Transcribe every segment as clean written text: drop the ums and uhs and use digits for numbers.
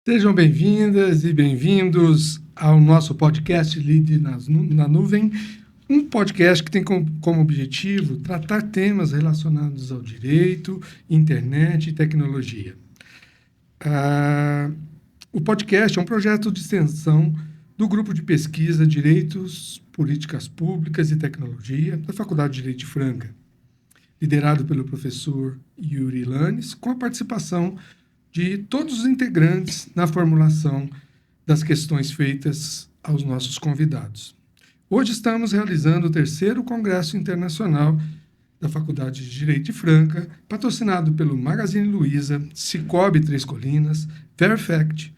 Sejam bem-vindas e bem-vindos ao nosso podcast Lead na Nuvem, um podcast que tem como objetivo tratar temas relacionados ao direito, internet e tecnologia. O podcast é um projeto de extensão do Grupo de Pesquisa Direitos, Políticas Públicas e Tecnologia da Faculdade de Direito de Franca, liderado pelo professor Yuri Lanes, com a participação de todos os integrantes na formulação das questões feitas aos nossos convidados. Hoje estamos realizando o 3º Congresso Internacional da Faculdade de Direito de Franca, patrocinado pelo Magazine Luiza, Cicobi Três Colinas, Fairfact,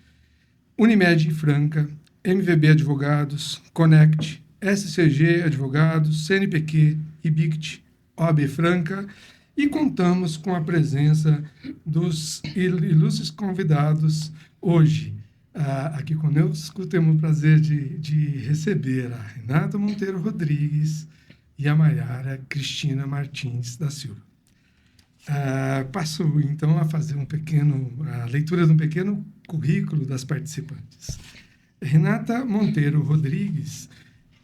Unimed Franca, MVB Advogados, Connect, SCG Advogados, CNPq, IBICT, OAB Franca, e contamos com a presença dos ilustres convidados hoje. Aqui conosco temos o prazer de receber a Renata Monteiro Rodrigues e a Maiara Cristina Martins da Silva. Passo, então, a fazer a leitura de um pequeno currículo das participantes. Renata Monteiro Rodrigues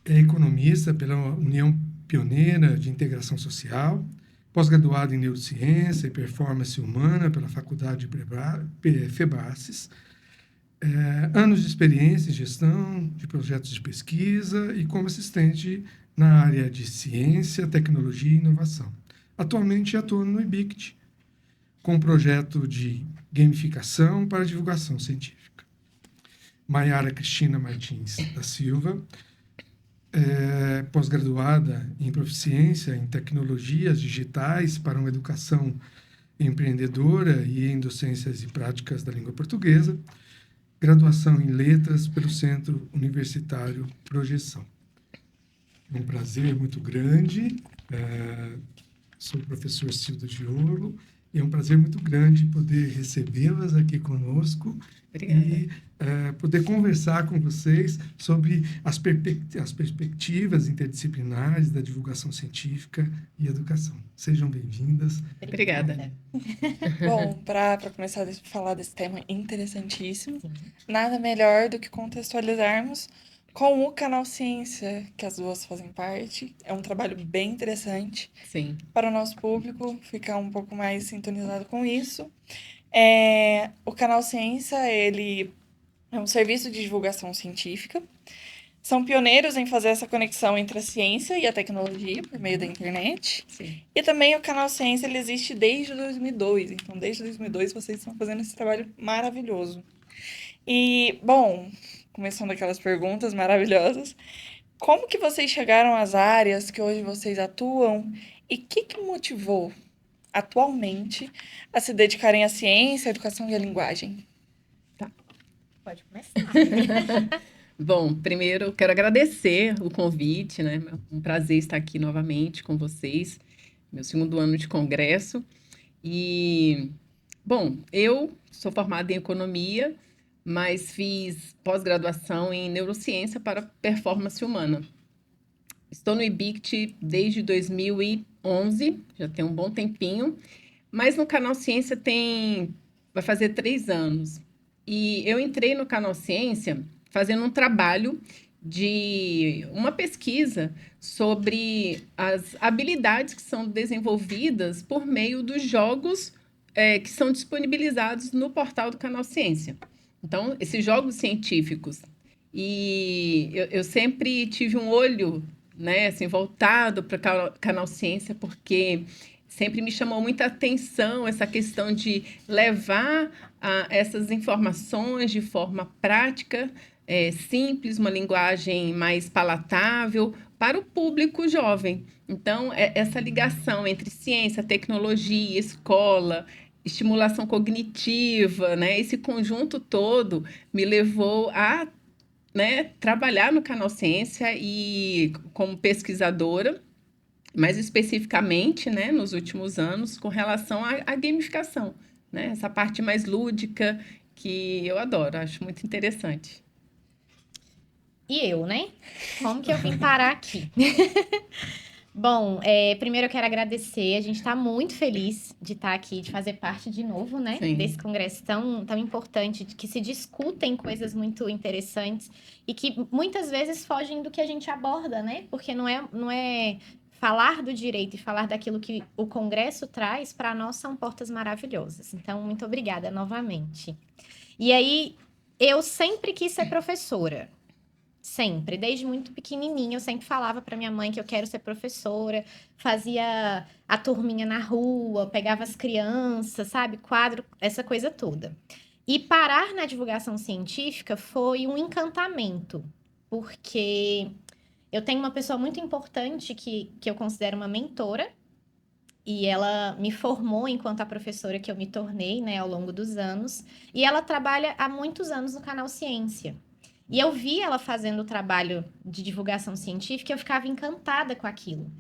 é economista pela União Pioneira de Integração Social, pós-graduada em Neurociência e Performance Humana pela Faculdade FEBASES, anos de experiência em gestão de projetos de pesquisa e como assistente na área de ciência, tecnologia e inovação. Atualmente atua no IBICT, com um projeto de gamificação para divulgação científica. Maiara Cristina Martins da Silva, pós-graduada em proficiência em tecnologias digitais para uma educação empreendedora e em docências e práticas da língua portuguesa, graduação em letras pelo Centro Universitário Projeção. É um prazer muito grande, sou o professor Cildo Giolo, e é um prazer muito grande poder recebê-las aqui conosco. Obrigada. E poder conversar com vocês sobre as perspectivas interdisciplinares da divulgação científica e educação. Sejam bem-vindas. Obrigada. Bom, para começar a falar desse tema interessantíssimo, nada melhor do que contextualizarmos com o Canal Ciência, que as duas fazem parte. É um trabalho bem interessante. Sim. Para o nosso público ficar um pouco mais sintonizado com isso. O Canal Ciência, ele é um serviço de divulgação científica. São pioneiros em fazer essa conexão entre a ciência e a tecnologia por meio da internet. Sim. E também o Canal Ciência, ele existe desde 2002. Então, desde 2002, vocês estão fazendo esse trabalho maravilhoso. E, bom, começando aquelas perguntas maravilhosas, como que vocês chegaram às áreas que hoje vocês atuam e o que motivou, atualmente, a se dedicarem à ciência, à educação e à linguagem? Tá. Pode começar. Bom, primeiro quero agradecer o convite, né? Um prazer estar aqui novamente com vocês, meu 2º ano de congresso. E, bom, eu sou formada em economia, mas fiz pós-graduação em neurociência para performance humana. Estou no IBICT desde 2011, já tem um bom tempinho, mas no Canal Ciência vai fazer 3 anos. E eu entrei no Canal Ciência fazendo um trabalho de uma pesquisa sobre as habilidades que são desenvolvidas por meio dos jogos que são disponibilizados no portal do Canal Ciência. Então, esses jogos científicos. E eu sempre tive um olho, né, assim, voltado para o Canal Ciência, porque sempre me chamou muita atenção essa questão de levar essas informações de forma prática, simples, uma linguagem mais palatável para o público jovem. Então, essa ligação entre ciência, tecnologia, escola, estimulação cognitiva, né? Esse conjunto todo me levou a, né, trabalhar no Canal Ciência e como pesquisadora, mais especificamente, né, nos últimos anos, com relação à gamificação, né? Essa parte mais lúdica que eu adoro, acho muito interessante. E eu, né? Como que eu vim parar aqui? Bom, primeiro eu quero agradecer. A gente está muito feliz de estar aqui, de fazer parte de novo, né? Sim. Desse congresso tão importante, que se discutem coisas muito interessantes e que muitas vezes fogem do que a gente aborda, né? Porque não é falar do direito e falar daquilo que o congresso traz, para nós são portas maravilhosas. Então, muito obrigada novamente. E aí, eu sempre quis ser professora. Sempre, desde muito pequenininha, eu sempre falava para minha mãe que eu quero ser professora, fazia a turminha na rua, pegava as crianças, sabe, quadro, essa coisa toda. E parar na divulgação científica foi um encantamento, porque eu tenho uma pessoa muito importante que eu considero uma mentora, e ela me formou enquanto a professora que eu me tornei, né, ao longo dos anos, e ela trabalha há muitos anos no canal Ciência. E eu vi ela fazendo o trabalho de divulgação científica e eu ficava encantada com aquilo.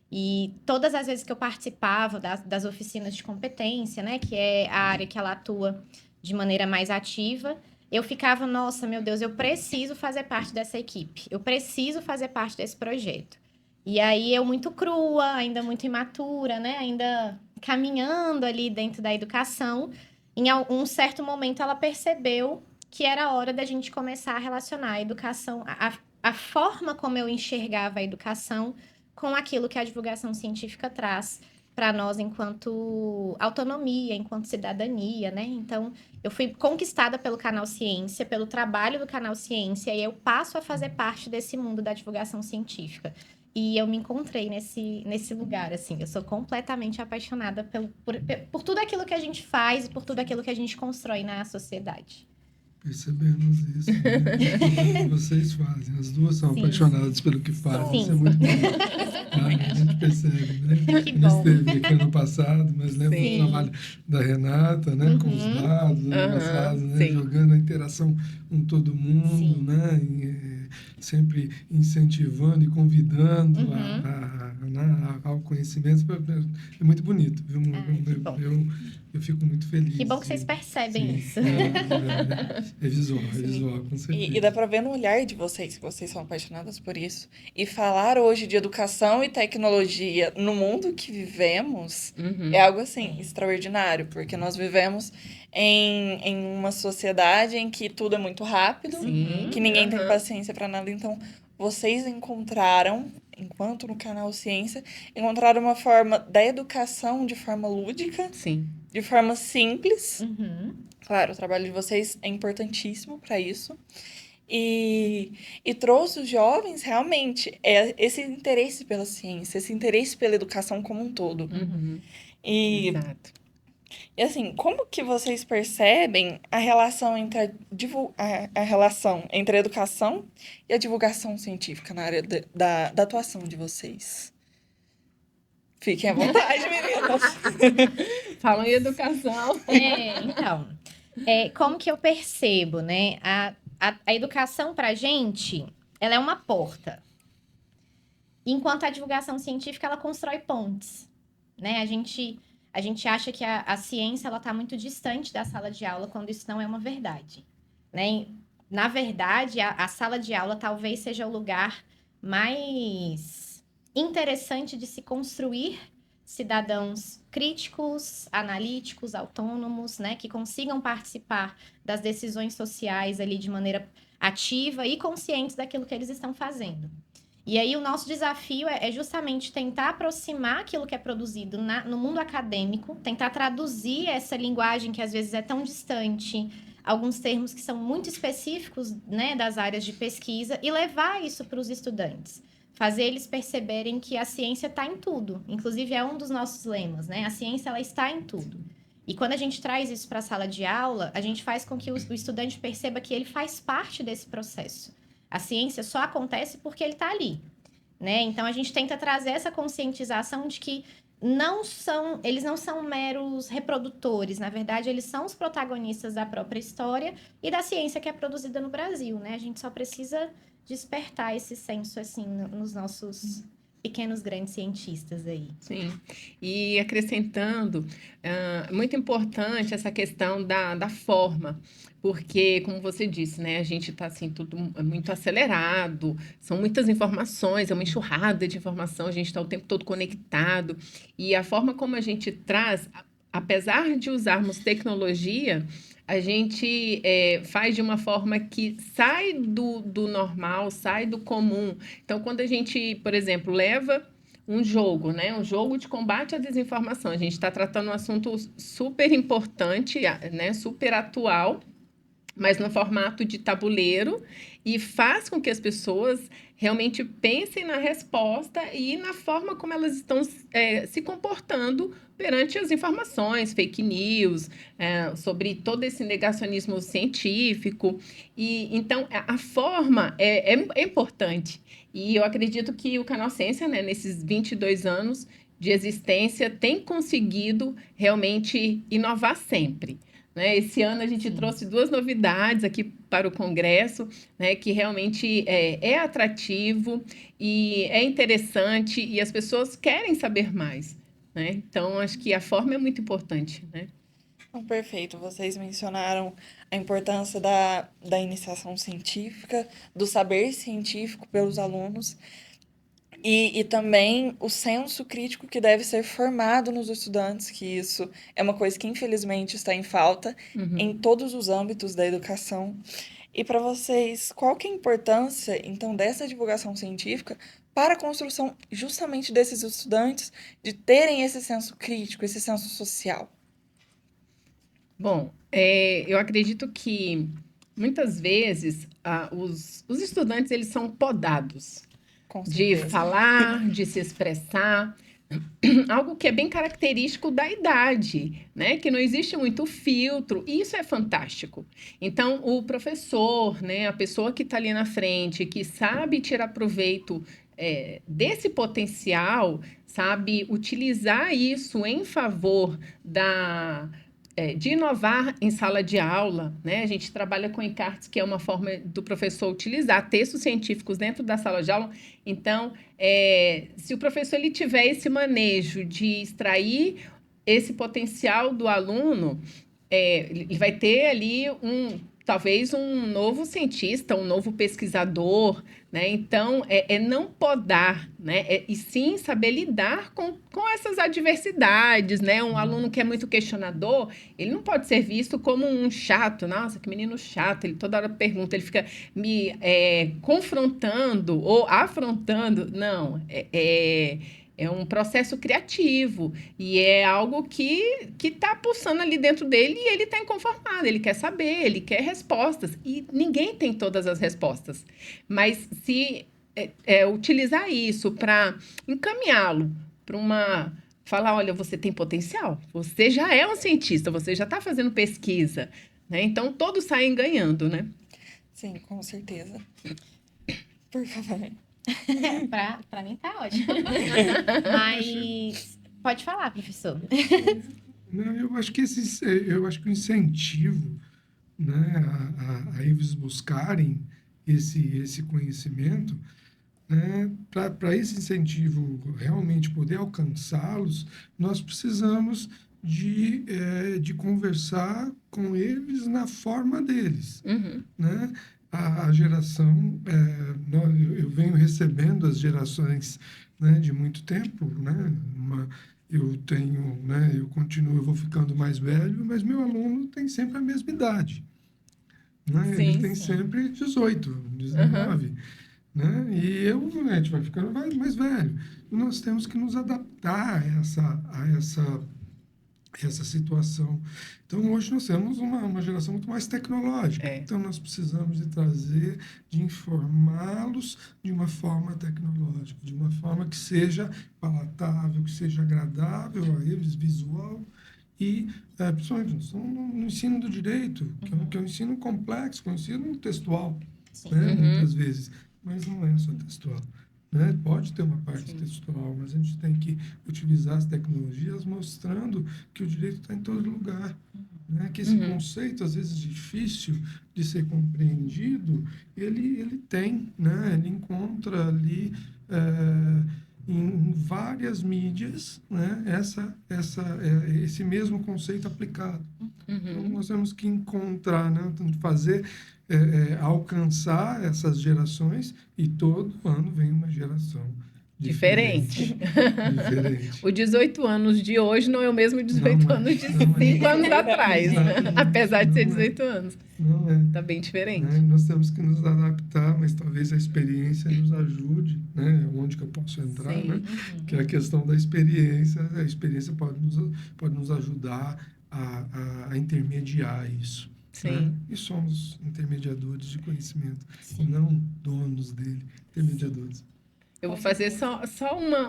E todas as vezes que eu participava das oficinas de competência, né, que é a área que ela atua de maneira mais ativa, eu ficava, nossa, meu Deus, eu preciso fazer parte dessa equipe, eu preciso fazer parte desse projeto. E aí eu muito crua, ainda muito imatura, né, ainda caminhando ali dentro da educação, em um certo momento ela percebeu que era hora da gente começar a relacionar a educação, a forma como eu enxergava a educação com aquilo que a divulgação científica traz para nós enquanto autonomia, enquanto cidadania, né? Então, eu fui conquistada pelo Canal Ciência, pelo trabalho do Canal Ciência, e eu passo a fazer parte desse mundo da divulgação científica. E eu me encontrei nesse lugar, assim. Eu sou completamente apaixonada por tudo aquilo que a gente faz e por tudo aquilo que a gente constrói na sociedade. Percebemos isso, né? Tudo que vocês fazem. As duas são Sim. apaixonadas pelo que fazem. Sim. Isso é muito bom. A gente percebe, né? Que Ele bom. esteve aqui ano passado, mas lembra Sim. o trabalho da Renata, né? Com os dados, ano passado, né? Sim. Jogando a interação com todo mundo, Sim. né? Sempre incentivando e convidando ao conhecimento. É muito bonito, viu? Que bom. Eu fico muito feliz. Que bom que vocês percebem isso. É visual, com certeza. E dá pra ver no olhar de vocês que vocês são apaixonadas por isso. E falar hoje de educação e tecnologia no mundo que vivemos é algo assim extraordinário, porque nós vivemos em uma sociedade em que tudo é muito rápido, Sim. que ninguém tem paciência pra nada. Então, vocês encontraram, enquanto no canal Ciência, encontraram uma forma da educação de forma lúdica, Sim. de forma simples. Uhum. Claro, o trabalho de vocês é importantíssimo para isso. E trouxe os jovens, realmente, esse interesse pela ciência, esse interesse pela educação como um todo. Exato. E assim, como que vocês percebem a relação entre a relação entre a educação e a divulgação científica na área da atuação de vocês? Fiquem à vontade, meninas. Falam em educação. Então, como que eu percebo, né? A educação pra gente, ela é uma porta. Enquanto a divulgação científica, ela constrói pontes, né? A gente acha que a ciência, ela tá muito distante da sala de aula, quando isso não é uma verdade, né? Na verdade, a sala de aula talvez seja o lugar mais interessante de se construir cidadãos críticos, analíticos, autônomos, né, que consigam participar das decisões sociais ali de maneira ativa e conscientes daquilo que eles estão fazendo. E aí o nosso desafio é justamente tentar aproximar aquilo que é produzido no mundo acadêmico, tentar traduzir essa linguagem que às vezes é tão distante, alguns termos que são muito específicos, né, das áreas de pesquisa, e levar isso para os estudantes. Fazer eles perceberem que a ciência está em tudo. Inclusive, é um dos nossos lemas, né? A ciência, ela está em tudo. E quando a gente traz isso para a sala de aula, a gente faz com que o estudante perceba que ele faz parte desse processo. A ciência só acontece porque ele está ali, né? Então, a gente tenta trazer essa conscientização de que eles não são meros reprodutores. Na verdade, eles são os protagonistas da própria história e da ciência que é produzida no Brasil, né? A gente só precisa despertar esse senso, assim, nos nossos pequenos grandes cientistas aí. Sim, e acrescentando, muito importante essa questão da forma, porque, como você disse, né, a gente está assim, tudo muito acelerado, são muitas informações, é uma enxurrada de informação, a gente está o tempo todo conectado, e a forma como a gente traz, apesar de usarmos tecnologia, a gente faz de uma forma que sai do normal, sai do comum. Então, quando a gente, por exemplo, leva um jogo, né? Um jogo de combate à desinformação. A gente está tratando um assunto super importante, né? Super atual, mas no formato de tabuleiro, e faz com que as pessoas realmente pensem na resposta e na forma como elas estão se comportando perante as informações, fake news, sobre todo esse negacionismo científico. E então a forma é importante. E eu acredito que o Canal Ciência, né, nesses 22 anos de existência, tem conseguido realmente inovar sempre. Né? Esse ano a gente trouxe 2 novidades aqui para o Congresso, né, que realmente é atrativo e é interessante e as pessoas querem saber mais. Né? Então, acho que a forma é muito importante. Né? Então, perfeito. Vocês mencionaram a importância da iniciação científica, do saber científico pelos alunos. E também o senso crítico que deve ser formado nos estudantes, que isso é uma coisa que infelizmente está em falta em todos os âmbitos da educação. E para vocês, qual que é a importância, então, dessa divulgação científica para a construção justamente desses estudantes de terem esse senso crítico, esse senso social? Bom, eu acredito que muitas vezes os estudantes eles são podados Com de certeza. falar, de se expressar, algo que é bem característico da idade, né? Que não existe muito filtro, e isso é fantástico. Então, o professor, né, a pessoa que está ali na frente, que sabe tirar proveito desse potencial, sabe utilizar isso em favor de inovar em sala de aula, né? A gente trabalha com encartes, que é uma forma do professor utilizar textos científicos dentro da sala de aula. Então, se o professor ele tiver esse manejo de extrair esse potencial do aluno, ele vai ter ali talvez um novo cientista, um novo pesquisador, né? Então, não podar, né? E sim saber lidar com essas adversidades, né? Um aluno que é muito questionador, ele não pode ser visto como um chato. Nossa, que menino chato, ele toda hora pergunta, ele fica me confrontando ou afrontando. Não, é um processo criativo e é algo que está pulsando ali dentro dele e ele está inconformado, ele quer saber, ele quer respostas e ninguém tem todas as respostas. Mas se utilizar isso para encaminhá-lo para falar, olha, você tem potencial, você já é um cientista, você já está fazendo pesquisa, né? Então todos saem ganhando, né? Sim, com certeza. Por favor. Para mim tá ótimo. Mas pode falar, professor. Não, eu acho que eu acho que o incentivo, né, a eles buscarem esse conhecimento, né, para esse incentivo realmente poder alcançá-los, nós precisamos de conversar com eles na forma deles, né? A geração, eu venho recebendo as gerações, né, de muito tempo, né? Eu tenho, né, eu vou ficando mais velho, mas meu aluno tem sempre a mesma idade, né? Ele Sim, tem sim. sempre 18, 19, né? E a gente vai ficando mais velho. E nós temos que nos adaptar a essa situação. Então, hoje nós temos uma geração muito mais tecnológica. Então, nós precisamos de informá-los de uma forma tecnológica, de uma forma que seja palatável, que seja agradável a eles, visual, e, principalmente, no ensino do direito, que é um ensino complexo, que é um ensino textual, né, muitas vezes, mas não é só textual. Né? Pode ter uma parte textual, mas a gente tem que utilizar as tecnologias mostrando que o direito está em todo lugar. Né? Que esse conceito, às vezes difícil de ser compreendido, ele tem, né? Ele encontra ali em várias mídias, né, esse mesmo conceito aplicado. Então, nós temos que encontrar, né, fazer, alcançar essas gerações, e todo ano vem uma geração Diferente. diferente. O 18 anos de hoje não é o mesmo 18 Não é, anos de não é. 5 anos atrás, né? Exatamente, Apesar de ser não é. 18 anos. Não é. Tá bem diferente. Né? Nós temos que nos adaptar, mas talvez a experiência nos ajude, né? Onde que eu posso entrar, Sim. né? Que é a questão da experiência. A experiência pode nos ajudar a intermediar isso. Sim. Né? E somos intermediadores de conhecimento, Sim. não donos dele, intermediadores. Eu vou fazer só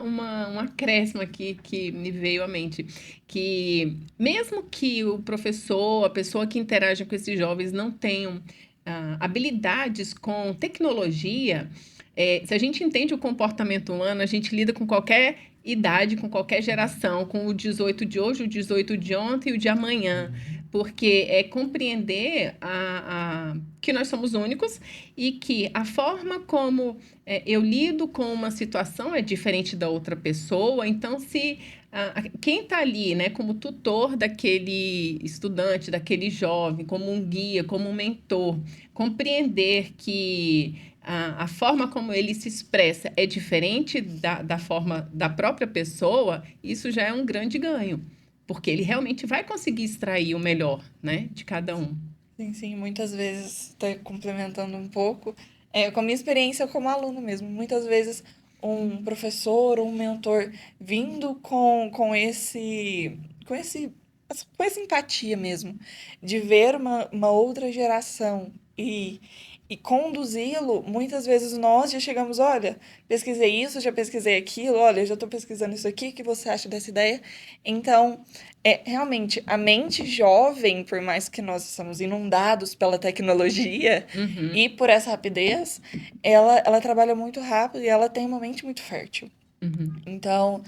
um acréscimo aqui que me veio à mente. Que mesmo que o professor, a pessoa que interage com esses jovens não tenham habilidades com tecnologia, se a gente entende o comportamento humano, a gente lida com qualquer idade, com qualquer geração, com o 18 de hoje, o 18 de ontem e o de amanhã. Porque é compreender que nós somos únicos e que a forma como eu lido com uma situação é diferente da outra pessoa. Então, se quem está ali, né, como tutor daquele estudante, daquele jovem, como um guia, como um mentor, compreender que a forma como ele se expressa é diferente da forma da própria pessoa, isso já é um grande ganho. Porque ele realmente vai conseguir extrair o melhor, né, de cada um. Sim, sim, muitas vezes, até complementando um pouco, com a minha experiência como aluno mesmo, muitas vezes um professor ou um mentor vindo com essa empatia mesmo, de ver uma outra geração e conduzi-lo, muitas vezes nós já chegamos, olha, pesquisei isso, já pesquisei aquilo, olha, já estou pesquisando isso aqui, o que você acha dessa ideia? Então, realmente, a mente jovem, por mais que nós estamos inundados pela tecnologia Uhum. e por essa rapidez, ela trabalha muito rápido e ela tem uma mente muito fértil. Uhum. Então,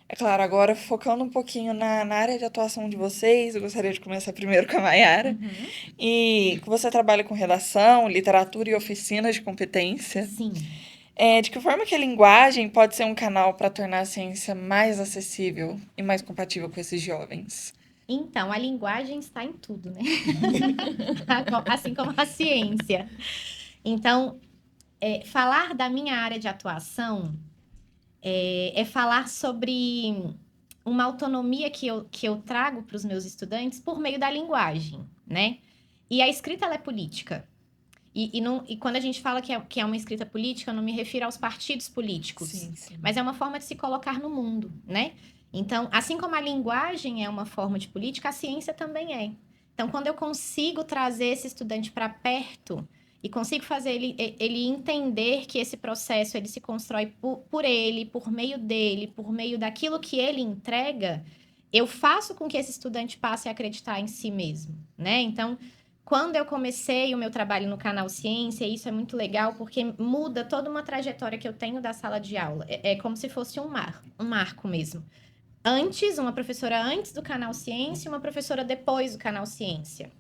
é claro, agora focando um pouquinho na área de atuação de vocês, eu gostaria de começar primeiro com a Mayara. E você trabalha com redação, literatura e oficinas de competência. Sim. De que forma que a linguagem pode ser um canal para tornar a ciência mais acessível e mais compatível com esses jovens? Então, a linguagem está em tudo, né? Assim como a ciência. Então, falar da minha área de atuação é falar sobre uma autonomia que eu trago para os meus estudantes por meio da linguagem, né? E a escrita, ela é política. E quando a gente fala que é uma escrita política, eu não me refiro aos partidos políticos. Sim. Mas é uma forma de se colocar no mundo, né? Então, assim como a linguagem é uma forma de política, a ciência também é. Então, quando eu consigo trazer esse estudante para perto e consigo fazer ele entender que esse processo ele se constrói por ele, por meio dele, por meio daquilo que ele entrega, eu faço com que esse estudante passe a acreditar em si mesmo, né? Então, quando eu comecei o meu trabalho no canal Ciência, isso é muito legal porque muda toda uma trajetória que eu tenho da sala de aula. É como se fosse um marco mesmo. Uma professora antes do canal Ciência e uma professora depois do canal Ciência.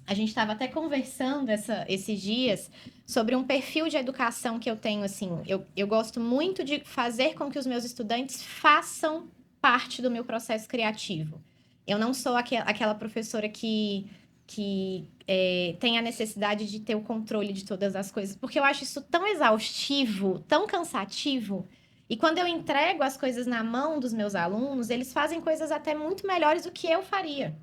A gente estava até conversando esses dias sobre um perfil de educação que eu tenho, assim. Eu gosto muito de fazer com que os meus estudantes façam parte do meu processo criativo. Eu não sou aquela professora que tem a necessidade de ter o controle de todas as coisas, porque eu acho isso tão exaustivo, tão cansativo. E quando eu entrego as coisas na mão dos meus alunos, eles fazem coisas até muito melhores do que eu faria.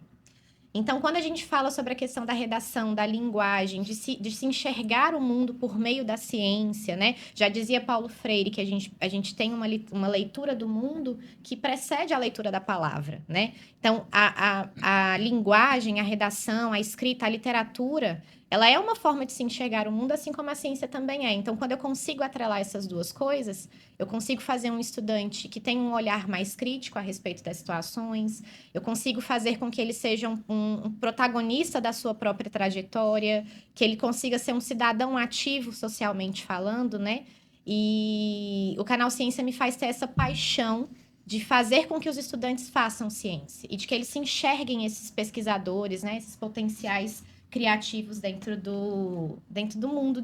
Então, quando a gente fala sobre a questão da redação, da linguagem, de se enxergar o mundo por meio da ciência, né? Já dizia Paulo Freire que a gente tem uma leitura do mundo que precede a leitura da palavra, né? Então, a linguagem, a redação, a escrita, a literatura, ela é uma forma de se enxergar o mundo, assim como a ciência também é. Então, quando eu consigo atrelar essas duas coisas, eu consigo fazer um estudante que tem um olhar mais crítico a respeito das situações, eu consigo fazer com que ele seja um protagonista da sua própria trajetória, que ele consiga ser um cidadão ativo socialmente falando, né? E o canal Ciência me faz ter essa paixão de fazer com que os estudantes façam ciência e de que eles se enxerguem esses pesquisadores, né? Esses potenciais criativos dentro do mundo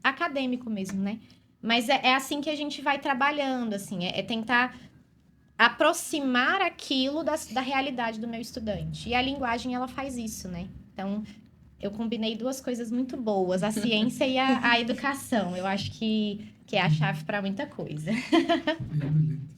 acadêmico mesmo, né? Mas é assim que a gente vai trabalhando, assim, é tentar aproximar aquilo da realidade do meu estudante. E a linguagem, ela faz isso, né? Então, eu combinei duas coisas muito boas, a ciência e a educação. Eu acho que é a chave para muita coisa. Lindo, lindo.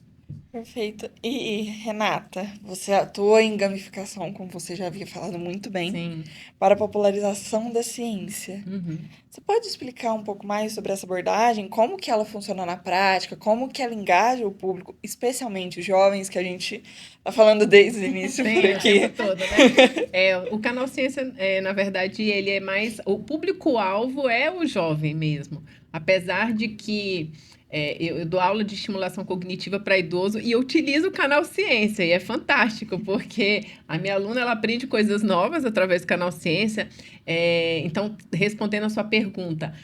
Perfeito. E, Renata, você atua em gamificação, como você já havia falado muito bem, Sim. para a popularização da ciência. Uhum. Você pode explicar um pouco mais sobre essa abordagem? Como que ela funciona na prática? Como que ela engaja o público, especialmente os jovens, que a gente tá falando desde o início Sim, por o aqui? tempo todo, né? O Canal Ciência, na verdade, ele é mais... O público-alvo é o jovem mesmo. Apesar de que eu dou aula de estimulação cognitiva para idoso e eu utilizo o Canal Ciência. E é fantástico, porque a minha aluna, ela aprende coisas novas através do Canal Ciência. Então, respondendo a sua pergunta,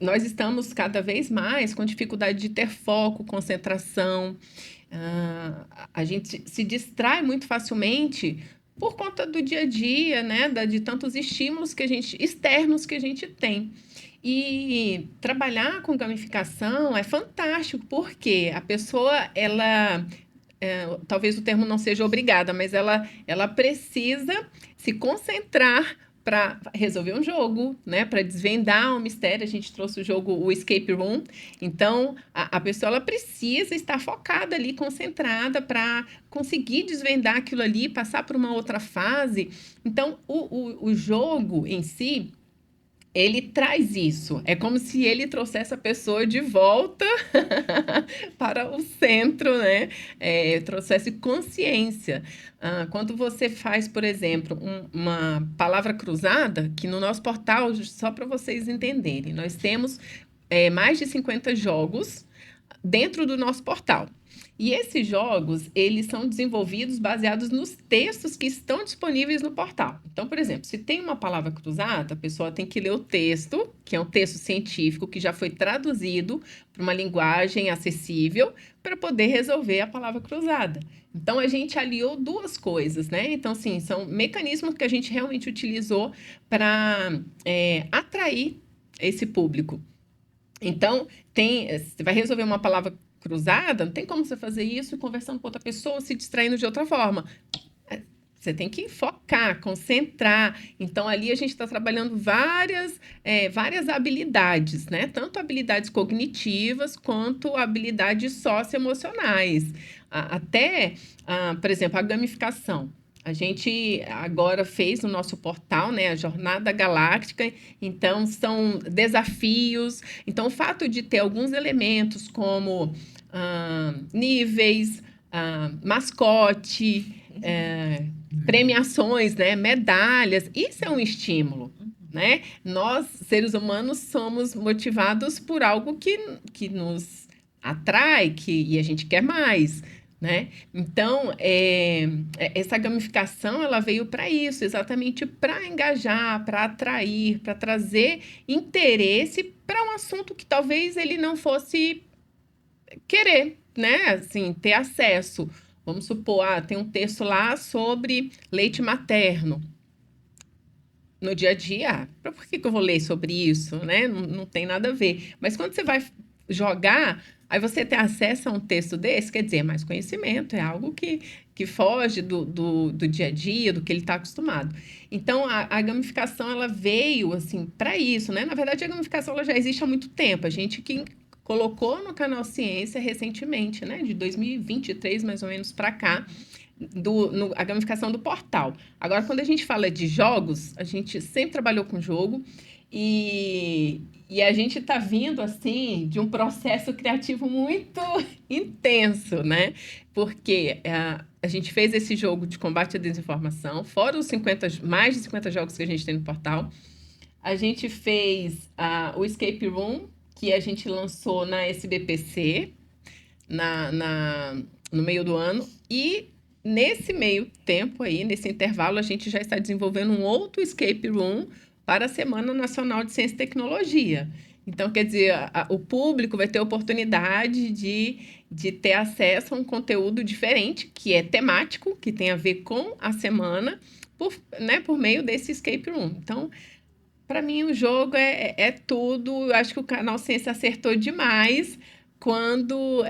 nós estamos cada vez mais com dificuldade de ter foco, concentração. A gente se distrai muito facilmente por conta do dia a dia, né? De tantos estímulos externos que a gente tem. E trabalhar com gamificação é fantástico, porque a pessoa, talvez o termo não seja obrigada, mas ela precisa se concentrar para resolver um jogo, né? Para desvendar um mistério. A gente trouxe o jogo, o Escape Room. Então, a pessoa ela precisa estar focada ali, concentrada para conseguir desvendar aquilo ali, passar por uma outra fase. Então, o jogo em si, ele traz isso. É como se ele trouxesse a pessoa de volta para o centro, né? Trouxesse consciência. Quando você faz, por exemplo, uma palavra cruzada, que no nosso portal, só para vocês entenderem, nós temos mais de 50 jogos dentro do nosso portal. E esses jogos, eles são desenvolvidos baseados nos textos que estão disponíveis no portal. Então, por exemplo, se tem uma palavra cruzada, a pessoa tem que ler o texto, que é um texto científico que já foi traduzido para uma linguagem acessível para poder resolver a palavra cruzada. Então, a gente aliou duas coisas, né? Então, sim, são mecanismos que a gente realmente utilizou para atrair esse público. Então, você vai resolver uma palavra cruzada, não tem como você fazer isso conversando com outra pessoa, se distraindo de outra forma. Você tem que focar, concentrar. Então, ali a gente está trabalhando várias habilidades, né? Tanto habilidades cognitivas quanto habilidades socioemocionais. Por exemplo, a gamificação. A gente agora fez no nosso portal, né, a Jornada Galáctica, então são desafios. Então, o fato de ter alguns elementos como níveis, mascote, premiações, né, medalhas, isso é um estímulo, né? Nós, seres humanos, somos motivados por algo que nos atrai, e a gente quer mais, né? Então, essa gamificação, ela veio para isso, exatamente para engajar, para atrair, para trazer interesse para um assunto que talvez ele não fosse querer, né? Assim, ter acesso. Vamos supor, tem um texto lá sobre leite materno. No dia a dia, por que eu vou ler sobre isso, né? Não tem nada a ver. Mas quando você vai jogar, aí você tem acesso a um texto desse, quer dizer, mais conhecimento, é algo que foge do dia a dia, do que ele está acostumado. Então, a gamificação, ela veio, assim, para isso, né? Na verdade, a gamificação ela já existe há muito tempo. A gente que colocou no Canal Ciência recentemente, né? De 2023, mais ou menos, para cá, a gamificação do portal. Agora, quando a gente fala de jogos, a gente sempre trabalhou com jogo e a gente está vindo, assim, de um processo criativo muito intenso, né? Porque a gente fez esse jogo de combate à desinformação, fora os mais de 50 jogos que a gente tem no portal. A gente fez o Escape Room, que a gente lançou na SBPC, no meio do ano, e nesse meio tempo aí, nesse intervalo, a gente já está desenvolvendo um outro Escape Room para a Semana Nacional de Ciência e Tecnologia. Então, quer dizer, o público vai ter a oportunidade de ter acesso a um conteúdo diferente, que é temático, que tem a ver com a semana, por meio desse Escape Room. Então, Para mim, o jogo é tudo. Eu acho que o Canal Ciência acertou demais quando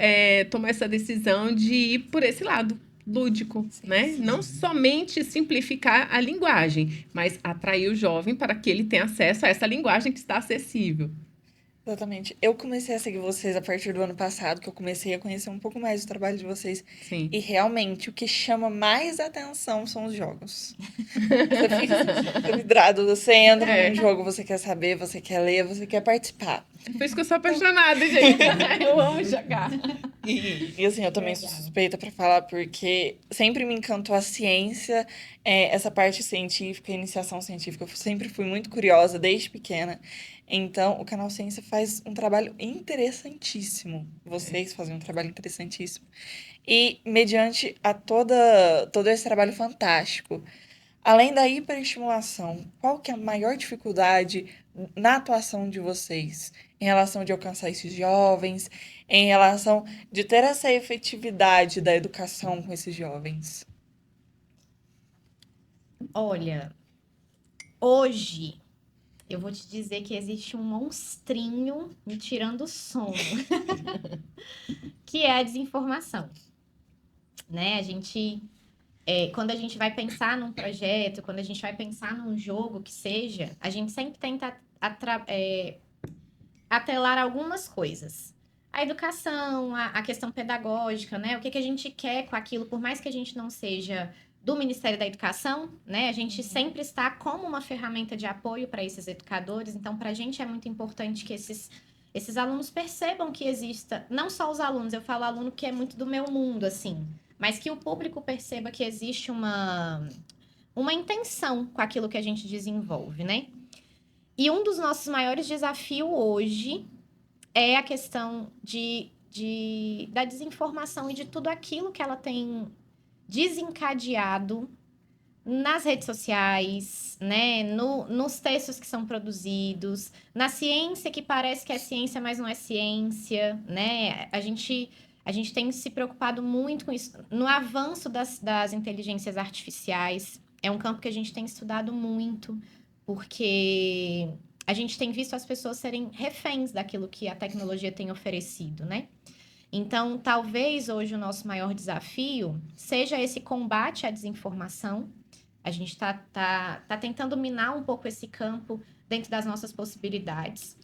tomou essa decisão de ir por esse lado lúdico, né? Não somente simplificar a linguagem, mas atrair o jovem para que ele tenha acesso a essa linguagem que está acessível. Exatamente. Eu comecei a seguir vocês a partir do ano passado, que eu comecei a conhecer um pouco mais do trabalho de vocês. Sim. E realmente o que chama mais atenção são os jogos. Você fica vidrado, você entra num jogo, você quer saber, você quer ler, você quer participar. Por isso que eu sou apaixonada, gente. Eu amo jogar. E assim, eu também sou suspeita pra falar, porque sempre me encantou a ciência, essa parte científica, iniciação científica. Eu sempre fui muito curiosa desde pequena. Então, o Canal Ciência faz um trabalho interessantíssimo. Vocês fazem um trabalho interessantíssimo. E, mediante todo esse trabalho fantástico, além da hiperestimulação, qual que é a maior dificuldade na atuação de vocês em relação de alcançar esses jovens, em relação de ter essa efetividade da educação com esses jovens? Olha, hoje eu vou te dizer que existe um monstrinho me tirando o sono, que é a desinformação, né? Quando a gente vai pensar num projeto, quando a gente vai pensar num jogo que seja, a gente sempre tenta atrelar algumas coisas. A educação, a questão pedagógica, né? O que a gente quer com aquilo, por mais que a gente não seja do Ministério da Educação, né? A gente sempre está como uma ferramenta de apoio para esses educadores. Então, para a gente é muito importante que esses alunos percebam que exista, não só os alunos, eu falo aluno que é muito do meu mundo, assim, mas que o público perceba que existe uma intenção com aquilo que a gente desenvolve, né? E um dos nossos maiores desafios hoje é a questão da desinformação e de tudo aquilo que ela tem desencadeado nas redes sociais, né? Nos textos que são produzidos, na ciência que parece que é ciência, mas não é ciência, né? A gente tem se preocupado muito com isso. No avanço das inteligências artificiais, é um campo que a gente tem estudado muito, porque a gente tem visto as pessoas serem reféns daquilo que a tecnologia tem oferecido, né? Então, talvez hoje o nosso maior desafio seja esse combate à desinformação. A gente tá tentando minar um pouco esse campo dentro das nossas possibilidades.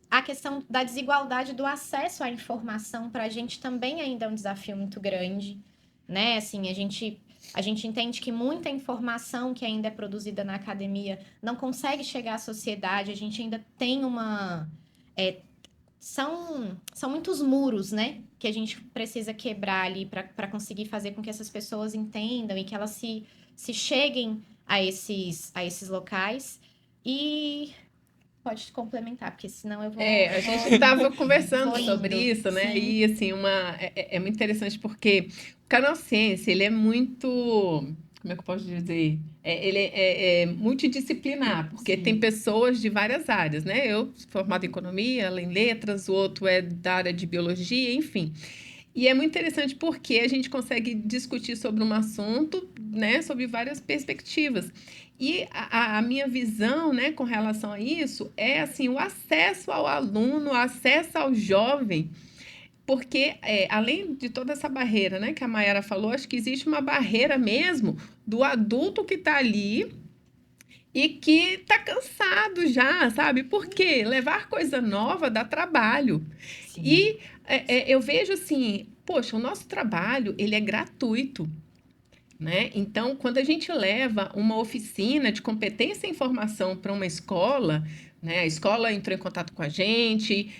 A questão da desigualdade do acesso à informação para a gente também ainda é um desafio muito grande, né? Assim, a gente entende que muita informação que ainda é produzida na academia não consegue chegar à sociedade, a gente ainda tem são muitos muros, né? Que a gente precisa quebrar ali para conseguir fazer com que essas pessoas entendam e que elas se cheguem a esses locais. E pode complementar, porque senão eu vou... A gente estava conversando Vou indo, sobre isso, né? sim. E assim, é muito interessante porque o Canal Ciência, ele é muito, como é que eu posso dizer? Ele é multidisciplinar, porque Sim. tem pessoas de várias áreas, né? Eu sou formada em economia, ela em letras, o outro é da área de biologia, enfim. E é muito interessante porque a gente consegue discutir sobre um assunto, né, sob várias perspectivas. E a minha visão, né, com relação a isso é assim, o acesso ao aluno, o acesso ao jovem, porque além de toda essa barreira, né, que a Mayara falou, acho que existe uma barreira mesmo do adulto que está ali e que está cansado já, sabe? Porque levar coisa nova dá trabalho. Sim. E eu vejo assim, poxa, o nosso trabalho, ele é gratuito, né? Então, quando a gente leva uma oficina de competência e informação para uma escola, né? A escola entrou em contato com a gente,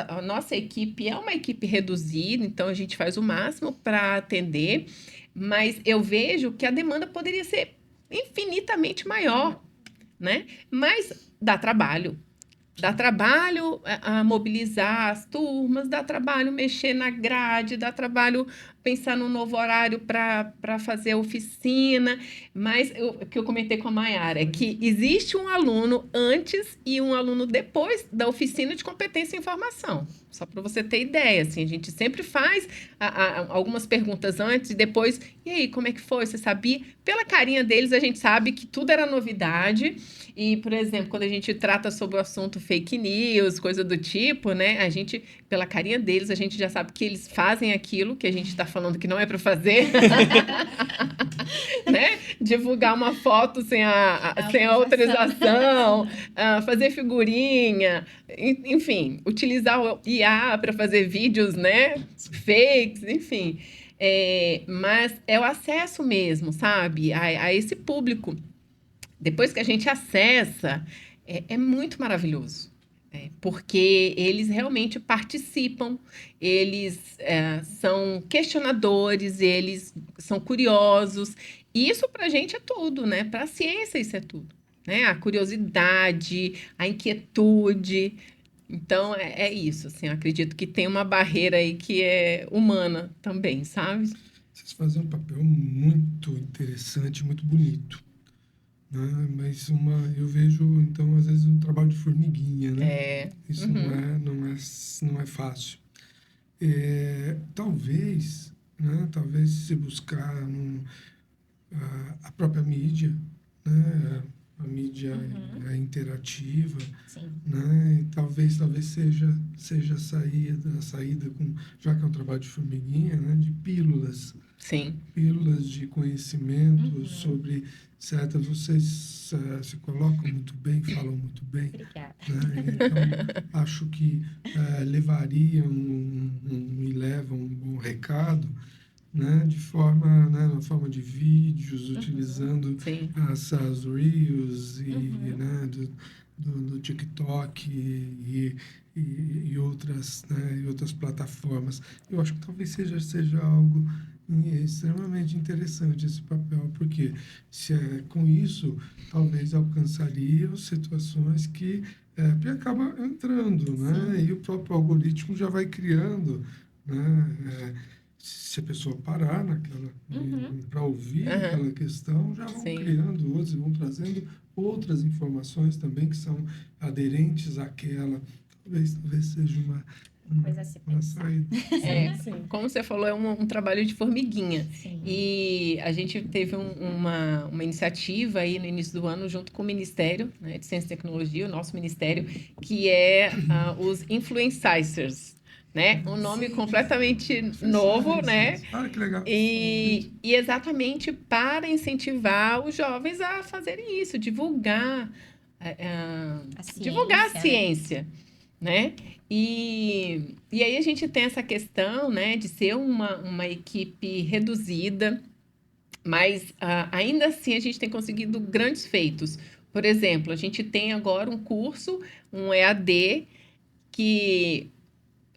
a nossa equipe é uma equipe reduzida, então a gente faz o máximo para atender, mas eu vejo que a demanda poderia ser infinitamente maior, né? Mas dá trabalho. Dá trabalho a mobilizar as turmas, dá trabalho mexer na grade, dá trabalho pensar num novo horário para fazer a oficina. Mas o que eu comentei com a Mayara é que existe um aluno antes e um aluno depois da oficina de competência em informação. Só para você ter ideia, assim, a gente sempre faz algumas perguntas antes e depois. E aí, como é que foi? Você sabia? Pela carinha deles, a gente sabe que tudo era novidade. E, por exemplo, quando a gente trata sobre o assunto fake news, coisa do tipo, né? A gente, pela carinha deles, a gente já sabe que eles fazem aquilo que a gente está falando que não é para fazer. Né? Divulgar uma foto sem sem a autorização, fazer figurinha, enfim, utilizar o IA para fazer vídeos, né? Fakes, enfim. Mas é o acesso mesmo, sabe? A esse público. Depois que a gente acessa, é muito maravilhoso. Porque eles realmente participam, eles são questionadores, eles são curiosos. E isso para a gente é tudo, né? Para a ciência isso é tudo, né? A curiosidade, a inquietude. Então é isso, assim, eu acredito que tem uma barreira aí que é humana também, sabe? Vocês fazem um papel muito interessante, muito bonito, né? Mas eu vejo, então, às vezes, um trabalho de formiguinha, né? Isso Uhum, não é fácil. Talvez, né? Talvez se buscar a própria mídia, né? A mídia Uhum. é interativa, Sim. né? E talvez seja a saída com, já que é um trabalho de formiguinha, né? De sim. pílulas de conhecimento Uhum. sobre certas. Vocês se colocam muito bem, falam muito bem, Obrigada. né? Então, acho que levariam e levam um bom recado, né? Na forma de vídeos, Uhum. utilizando Sim, as Reels Uhum. do TikTok e outras, né? E outras plataformas. Eu acho que talvez seja algo extremamente interessante esse papel, porque com isso talvez alcançaria situações que acaba entrando, né? Sim. E o próprio algoritmo já vai criando, né? Se a pessoa parar Uhum. para ouvir aham, aquela questão, já vão sim. criando outros, vão trazendo outras informações também que são aderentes àquela. Talvez seja Uma uma, coisa a se uma pensar. saída, né? Sim. Como você falou, é um trabalho de formiguinha. Sim. E a gente teve uma iniciativa aí no início do ano, junto com o Ministério, né, de Ciência e Tecnologia, o nosso ministério, que é os influencers, né? Um nome Sim, completamente novo, né? influencers. Olha que legal. Sim. E exatamente para incentivar os jovens a fazerem isso, A divulgar a ciência, né? ciência, né? E aí a gente tem essa questão, né, de ser uma equipe reduzida, mas ainda assim a gente tem conseguido grandes feitos. Por exemplo, a gente tem agora um curso, um EAD, que,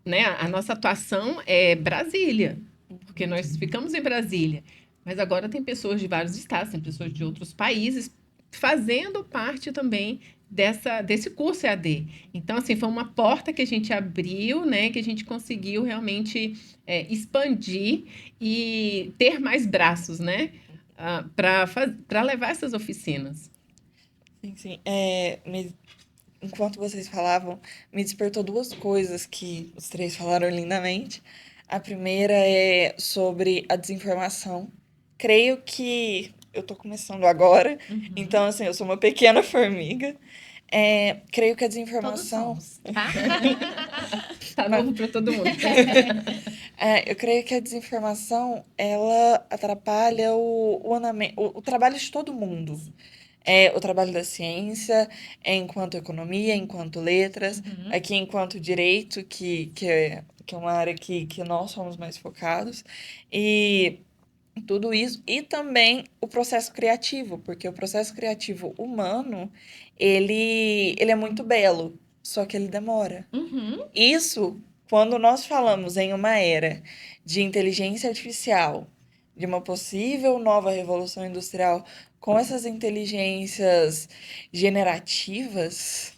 né, a nossa atuação é Brasília, porque nós Sim. ficamos em Brasília, mas agora tem pessoas de vários estados, tem pessoas de outros países fazendo parte também desse curso EAD. Então, assim, foi uma porta que a gente abriu, né, que a gente conseguiu realmente expandir e ter mais braços, né, para levar essas oficinas. Sim, sim. Enquanto vocês falavam, me despertou duas coisas que os três falaram lindamente. A primeira é sobre a desinformação. Creio que eu tô começando agora, então, Uhum. assim, eu sou uma pequena formiga. Creio que a Todos desinformação. somos, tá? Tá Mas, novo para todo mundo. eu creio que a desinformação, ela atrapalha o trabalho de todo mundo. O trabalho da ciência, enquanto economia, enquanto letras, Uhum. aqui enquanto direito, que é uma área que nós somos mais focados, e tudo isso, e também o processo criativo, porque o processo criativo humano, ele é muito belo, só que ele demora. Uhum. Isso, quando nós falamos em uma era de inteligência artificial, de uma possível nova revolução industrial com essas inteligências generativas,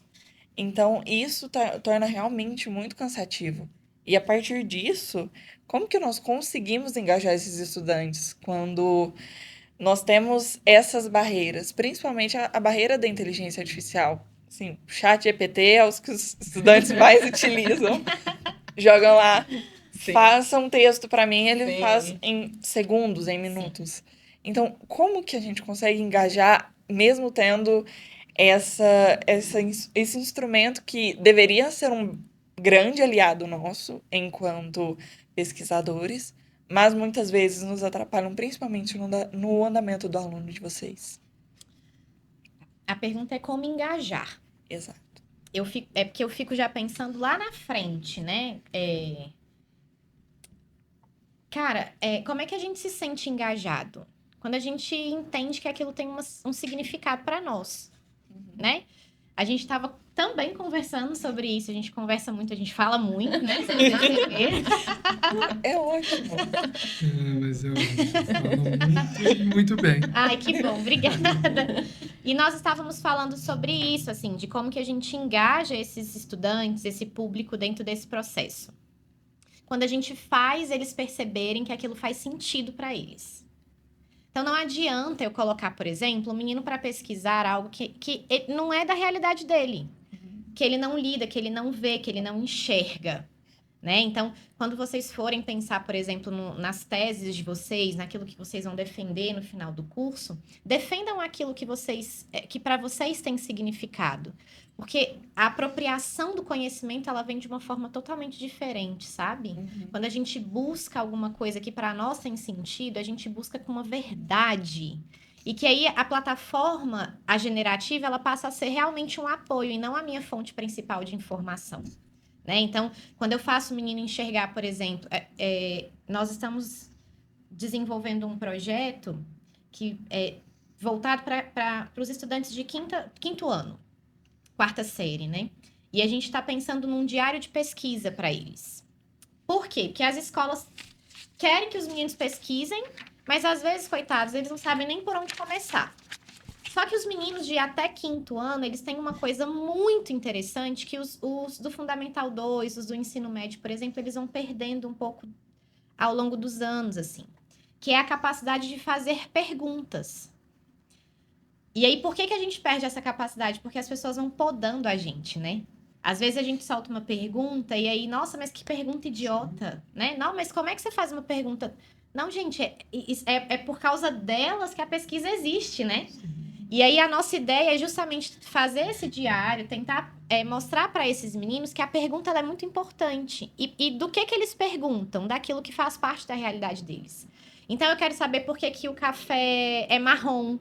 então isso torna realmente muito cansativo. E a partir disso, como que nós conseguimos engajar esses estudantes quando nós temos essas barreiras, principalmente a barreira da inteligência artificial? Assim, o ChatGPT é os que os estudantes mais utilizam. Jogam lá, Sim. faça um texto para mim, ele Sim. faz em segundos, em minutos. Então, como que a gente consegue engajar, mesmo tendo esse instrumento que deveria ser um grande aliado nosso enquanto pesquisadores, mas muitas vezes nos atrapalham, principalmente no andamento do aluno de vocês? A pergunta é como engajar. Exato. É porque eu fico já pensando lá na frente, né? Cara, como é que a gente se sente engajado? Quando a gente entende que aquilo tem um significado para nós, né? A gente estava também conversando sobre isso. A gente conversa muito, a gente fala muito, né? Você não perceber. É ótimo. Mas eu falo muito bem. Ai, que bom, obrigada. E nós estávamos falando sobre isso, assim, de como que a gente engaja esses estudantes, esse público dentro desse processo. Quando a gente faz eles perceberem que aquilo faz sentido para eles. Então, não adianta eu colocar, por exemplo, um menino para pesquisar algo que não é da realidade dele. Que ele não lida, que ele não vê, que ele não enxerga. Né? Então, quando vocês forem pensar, por exemplo, nas teses de vocês, naquilo que vocês vão defender no final do curso, defendam aquilo que para vocês tem significado. Porque a apropriação do conhecimento, ela vem de uma forma totalmente diferente, sabe? Quando a gente busca alguma coisa que para nós tem sentido, a gente busca com uma verdade. E que aí a plataforma, a generativa, ela passa a ser realmente um apoio e não a minha fonte principal de informação. Né? Então, quando eu faço o menino enxergar, por exemplo, nós estamos desenvolvendo um projeto que é voltado para os estudantes de quinto ano, quarta série, né? E a gente está pensando num diário de pesquisa para eles. Por quê? Porque as escolas querem que os meninos pesquisem, mas às vezes, coitados, eles não sabem nem por onde começar. Só que os meninos de até quinto ano, eles têm uma coisa muito interessante que os do Fundamental 2, os do ensino médio, por exemplo, eles vão perdendo um pouco ao longo dos anos, assim. Que é a capacidade de fazer perguntas. E aí, por que a gente perde essa capacidade? Porque as pessoas vão podando a gente, né? Às vezes a gente solta uma pergunta e aí, nossa, mas que pergunta idiota, né? Não, mas como é que você faz uma pergunta? Não, gente, é por causa delas que a pesquisa existe, né? E aí a nossa ideia é justamente fazer esse diário, tentar mostrar para esses meninos que a pergunta ela é muito importante. E do que eles perguntam? Daquilo que faz parte da realidade deles. Então eu quero saber por que o café é marrom.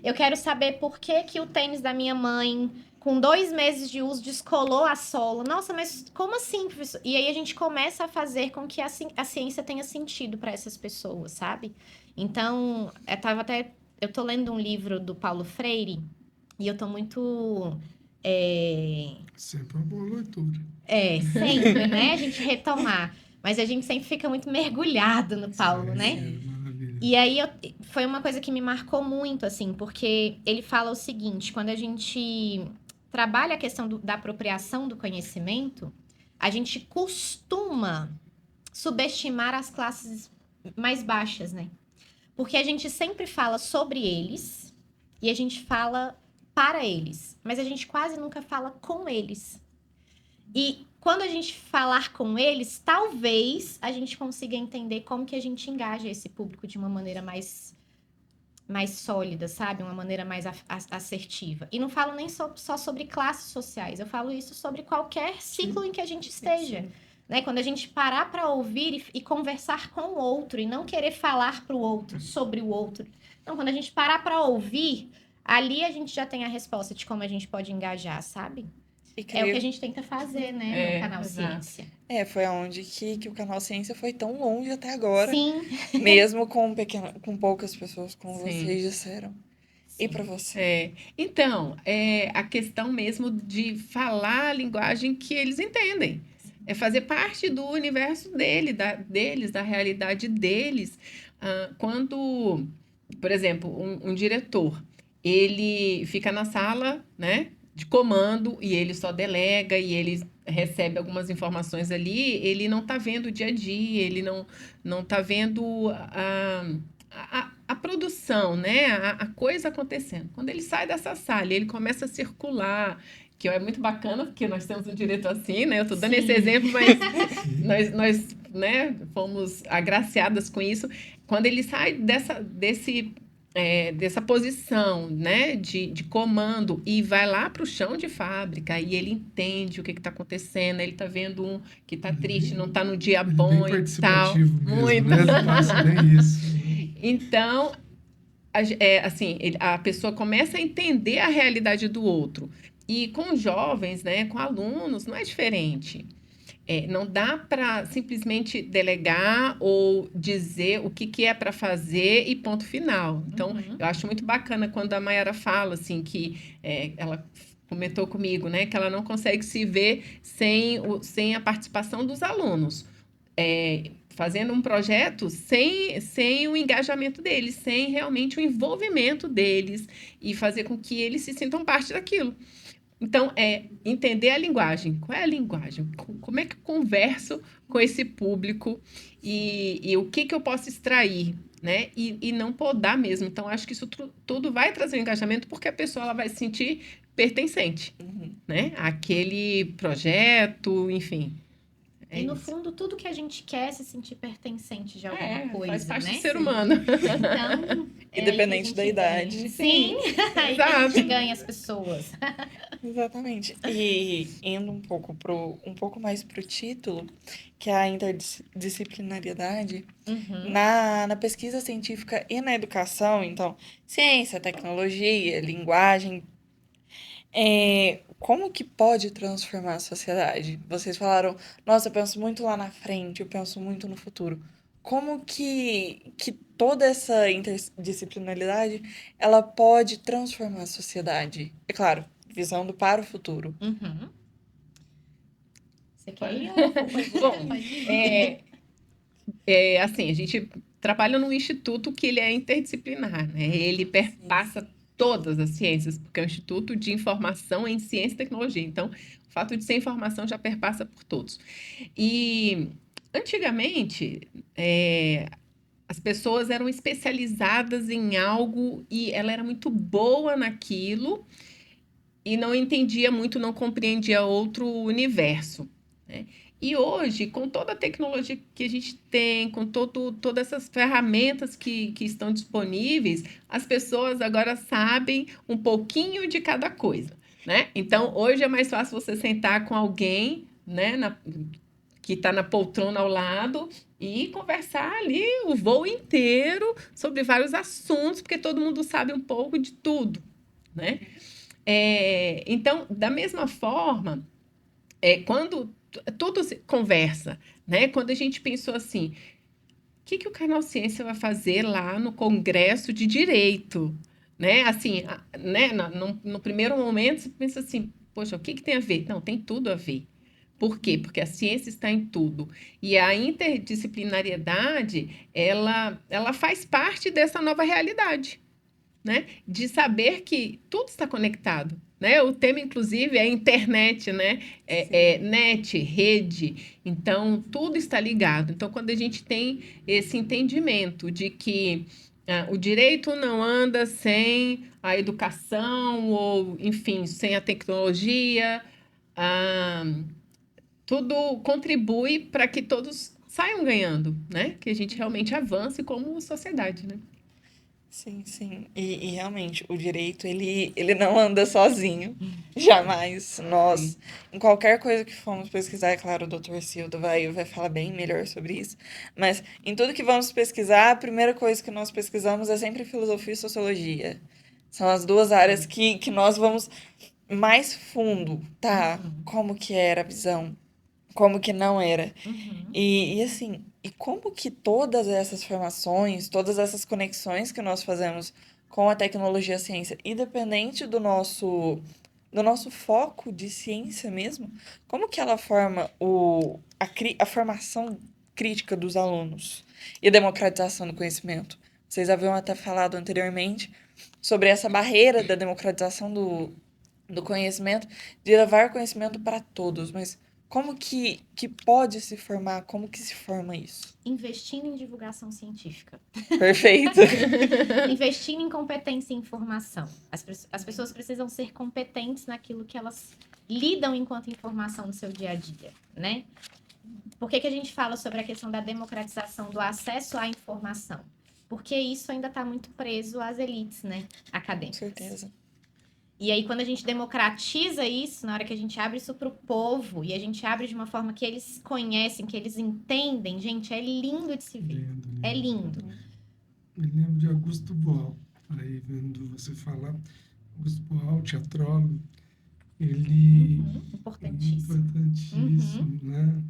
Eu quero saber por que o tênis da minha mãe, com 2 meses de uso, descolou a sola. Nossa, mas como assim, professor? E aí a gente começa a fazer com que a ciência tenha sentido para essas pessoas, sabe? Então, eu tô lendo um livro do Paulo Freire e eu tô muito... Sempre uma boa leitura. Sempre, né? A gente retomar. Mas a gente sempre fica muito mergulhado no Paulo, né? Maravilha. E aí, foi uma coisa que me marcou muito, assim, porque ele fala o seguinte, quando a gente trabalha a questão da apropriação do conhecimento, a gente costuma subestimar as classes mais baixas, né? Porque a gente sempre fala sobre eles e a gente fala para eles, mas a gente quase nunca fala com eles. E quando a gente falar com eles, talvez a gente consiga entender como que a gente engaja esse público de uma maneira mais sólida, sabe? Uma maneira mais assertiva. E não falo nem só sobre classes sociais, eu falo isso sobre qualquer ciclo em que a gente esteja. Né? Quando a gente parar para ouvir e conversar com o outro e não querer falar para o outro, sobre o outro. Não, quando a gente parar para ouvir, ali a gente já tem a resposta de como a gente pode engajar, sabe? É o que a gente tenta fazer, né, no canal exato. Ciência. Foi aonde que o canal Ciência foi tão longe até agora. Sim. Mesmo com poucas pessoas, como Sim. vocês disseram. E para você? Então, a questão mesmo de falar a linguagem que eles entendem. É fazer parte do universo deles, da realidade deles. Quando, por exemplo, um diretor, ele fica na sala, né? de comando e ele só delega e ele recebe algumas informações ali, ele não está vendo o dia a dia, ele não está vendo a produção, né? A coisa acontecendo. Quando ele sai dessa sala, ele começa a circular, que é muito bacana, porque nós temos um direito assim, né? Eu estou dando esse exemplo, mas nós né, fomos agraciadas com isso. Quando ele sai dessa posição, né, de comando e vai lá para o chão de fábrica e ele entende o que está acontecendo, ele está vendo um que está triste, não está no dia Ele bom bem e tal. participativo mesmo, Muito. né? Passa bem isso. Então, assim, a pessoa começa a entender a realidade do outro. E com jovens, né, com alunos, não é diferente. Não dá para simplesmente delegar ou dizer o que é para fazer e ponto final. Então, eu acho muito bacana quando a Mayara fala assim que ela comentou comigo, né, que ela não consegue se ver sem a participação dos alunos. Fazendo um projeto sem o engajamento deles, sem realmente o envolvimento deles e fazer com que eles se sintam parte daquilo. Então, entender a linguagem. Qual é a linguagem? Como é que eu converso com esse público e o que eu posso extrair, né? E não podar mesmo. Então, acho que isso tudo vai trazer um engajamento porque a pessoa ela vai se sentir pertencente, né? Àquele projeto, enfim. E no Isso. fundo, tudo que a gente quer é se sentir pertencente de alguma coisa, faz parte né? do ser humano. Então, Independente da idade. Ganha. Sim, aí que a Exato. gente ganha as pessoas. Exatamente. E indo um pouco mais pro título, que é a interdisciplinariedade, na pesquisa científica e na educação, então, ciência, tecnologia, linguagem, como que pode transformar a sociedade? Vocês falaram, nossa, eu penso muito lá na frente, eu penso muito no futuro. Como que toda essa interdisciplinaridade, ela pode transformar a sociedade? É claro, visando para o futuro. Você quer ir? Bom, Pode ir. assim, a gente trabalha num instituto que ele é interdisciplinar, né? Ele perpassa todas as ciências, porque é um instituto de informação em ciência e tecnologia. Então, o fato de ser informação já perpassa por todos. E, antigamente, as pessoas eram especializadas em algo e ela era muito boa naquilo e não entendia muito, não compreendia outro universo, né? E hoje, com toda a tecnologia que a gente tem, com todas essas ferramentas que estão disponíveis, as pessoas agora sabem um pouquinho de cada coisa, né? Então, hoje é mais fácil você sentar com alguém, né, que está na poltrona ao lado e conversar ali o voo inteiro sobre vários assuntos, porque todo mundo sabe um pouco de tudo, né? Então, da mesma forma, quando tudo se conversa, né? Quando a gente pensou assim, o que o Canal Ciência vai fazer lá no Congresso de Direito, né? Assim, né? No primeiro momento, você pensa assim, poxa, o que tem a ver? Não, tem tudo a ver. Por quê? Porque a ciência está em tudo. E a interdisciplinariedade, ela faz parte dessa nova realidade, né? De saber que tudo está conectado, né? O tema, inclusive, é internet, né? Net, rede. Então, tudo está ligado. Então, quando a gente tem esse entendimento de que o direito não anda sem a educação ou, enfim, sem a tecnologia, tudo contribui para que todos saiam ganhando, né? Que a gente realmente avance como sociedade, né? Sim, sim. E realmente, o direito, ele não anda sozinho. Jamais. Nós, em qualquer coisa que formos pesquisar, é claro, o Dr. Sildo vai falar bem melhor sobre isso, mas em tudo que vamos pesquisar, a primeira coisa que nós pesquisamos é sempre filosofia e sociologia. São as duas áreas que nós vamos mais fundo, tá? Como que era a visão? Como que não era? E assim, e como que todas essas formações, todas essas conexões que nós fazemos com a tecnologia e a ciência, independente do nosso foco de ciência mesmo, como que ela forma a formação crítica dos alunos e a democratização do conhecimento? Vocês haviam até falado anteriormente sobre essa barreira da democratização do conhecimento, de levar conhecimento para todos, mas como que pode se formar? Como que se forma isso? Investindo em divulgação científica. Perfeito. Investindo em competência e informação. As pessoas precisam ser competentes naquilo que elas lidam enquanto informação no seu dia a dia, né? Por que a gente fala sobre a questão da democratização do acesso à informação? Porque isso ainda está muito preso às elites, né, Com acadêmicas. certeza. E aí, quando a gente democratiza isso, na hora que a gente abre isso para o povo, e a gente abre de uma forma que eles conhecem, que eles entendem, gente, é lindo de se ver. Lindo, lindo. É lindo. Me lembro de Augusto Boal, aí vendo você falar. Augusto Boal, teatrólogo, ele Importantíssimo. importantíssimo, né?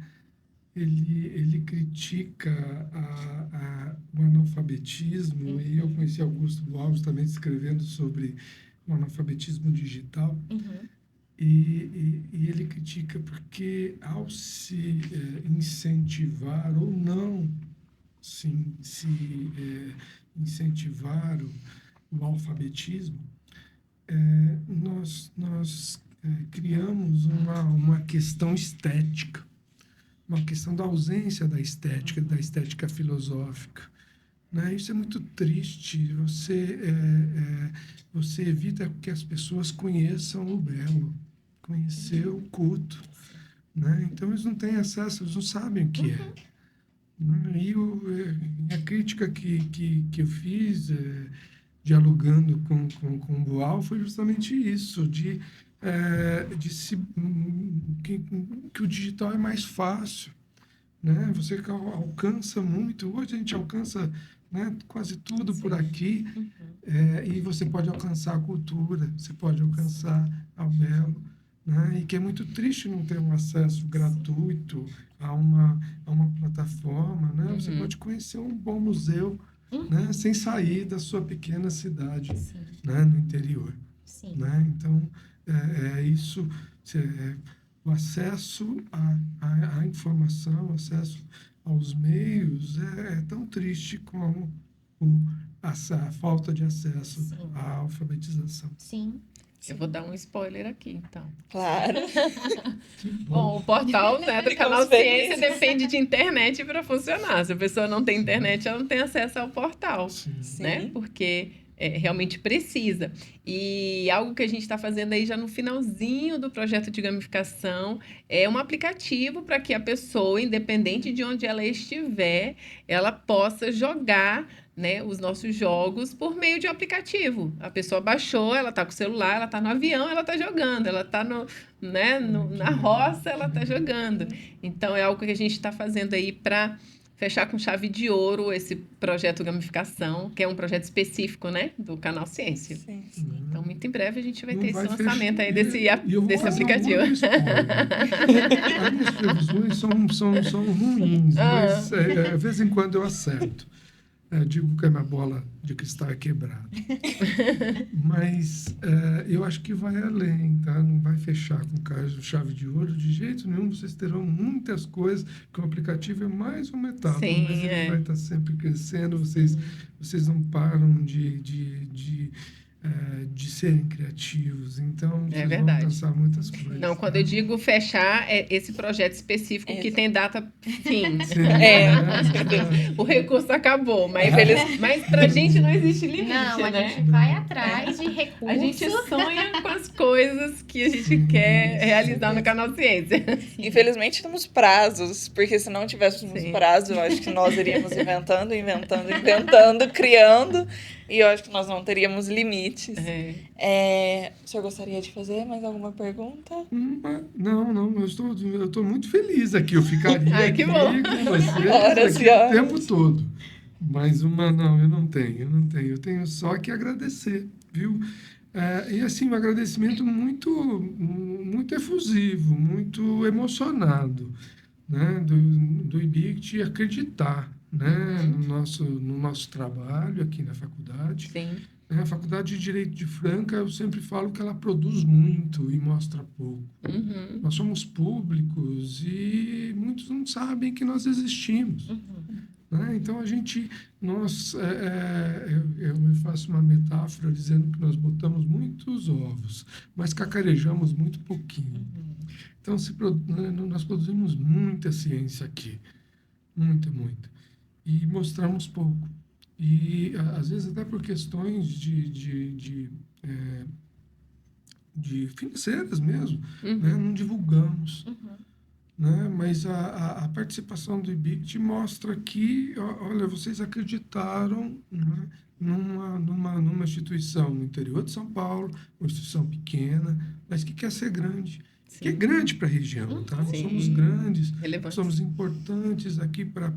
Ele critica o analfabetismo, e eu conheci Augusto Boal justamente escrevendo sobre o analfabetismo digital, Uhum. e ele critica porque ao se incentivar ou não incentivar o alfabetismo, nós criamos uma questão estética, uma questão da ausência da estética filosófica, né? Isso é muito triste. Você evita que as pessoas conheçam o belo, conhecer o culto, né? Então eles não têm acesso, eles não sabem o que é. E a crítica que eu fiz, dialogando com o Boal, foi justamente isso, que o digital é mais fácil, né? Você alcança muito, hoje a gente alcança, né, quase tudo por aqui, e você pode alcançar a cultura, você pode alcançar ao belo, né? E que é muito triste não ter um acesso gratuito a uma plataforma, né? Você pode conhecer um bom museu, né, sem sair da sua pequena cidade, Sim. né, no interior, Sim. né? Então, isso, o acesso à informação, o acesso aos meios é tão triste como a falta de acesso Sim. à alfabetização. Sim. Eu vou dar um spoiler aqui, então. Claro. Que Bom, o portal, né, do Canal Ficamos Ciência felizes. depende de internet para funcionar. Se a pessoa não tem internet, ela não tem acesso ao portal, Sim. né? Sim. Porque realmente precisa. E algo que a gente está fazendo aí já no finalzinho do projeto de gamificação é um aplicativo para que a pessoa, independente de onde ela estiver, ela possa jogar, né, os nossos jogos por meio de um aplicativo. A pessoa baixou, ela está com o celular, ela está no avião, ela está jogando, ela está na roça, ela está jogando. Então, é algo que a gente está fazendo aí para fechar com chave de ouro esse projeto Gamificação, que é um projeto específico, né, do Canal Ciência. Sim. Então, muito em breve a gente vai Não ter vai esse lançamento aí desse E eu vou desse fazer aplicativo. outro spoiler. As minhas previsões são ruins, mas de vez em quando eu acerto. Eu digo que a minha bola de cristal é quebrada. Mas eu acho que vai além, tá? Não vai fechar com chave de ouro de jeito nenhum. Vocês terão muitas coisas, que o aplicativo é mais uma etapa, Sim, mas ele vai estar sempre crescendo. Vocês não param de serem criativos. Então, vocês vão verdade. alcançar muitas coisas. Não, quando tá? eu digo fechar, é esse projeto específico que tem data fim. Sim, O recurso acabou, mas pra gente não existe limite, Não, a né? gente vai atrás de recursos. A gente sonha com as coisas que a gente Sim, quer sim. realizar no Canal Ciência. Infelizmente temos prazos, porque se não tivéssemos Sim. prazos, eu acho que nós iríamos inventando, criando, e eu acho que nós não teríamos limites. O senhor gostaria de fazer mais alguma pergunta? Não, eu estou muito feliz aqui. Eu ficaria Ai, que aqui bom. com vocês Horas aqui e o horas. tempo todo. Mas eu não tenho. Eu tenho só que agradecer, viu? E assim, um agradecimento muito efusivo, muito emocionado, né? Do IBICT acreditar, né? No nosso trabalho aqui na faculdade. Sim. A Faculdade de Direito de Franca, eu sempre falo que ela produz muito e mostra pouco. Uhum. Nós somos públicos e muitos não sabem que nós existimos. né? Então, eu me faço uma metáfora dizendo que nós botamos muitos ovos, mas cacarejamos muito pouquinho. Então, né, nós produzimos muita ciência aqui, muita, muita, e mostramos pouco. E, às vezes, até por questões de financeiras mesmo, né? Não divulgamos. Né? Mas a participação do IBICT mostra que, olha, vocês acreditaram, né, numa instituição no interior de São Paulo, uma instituição pequena, mas que quer ser grande. Que é grande para a região, tá? Nós somos grandes, Relevante. somos importantes aqui para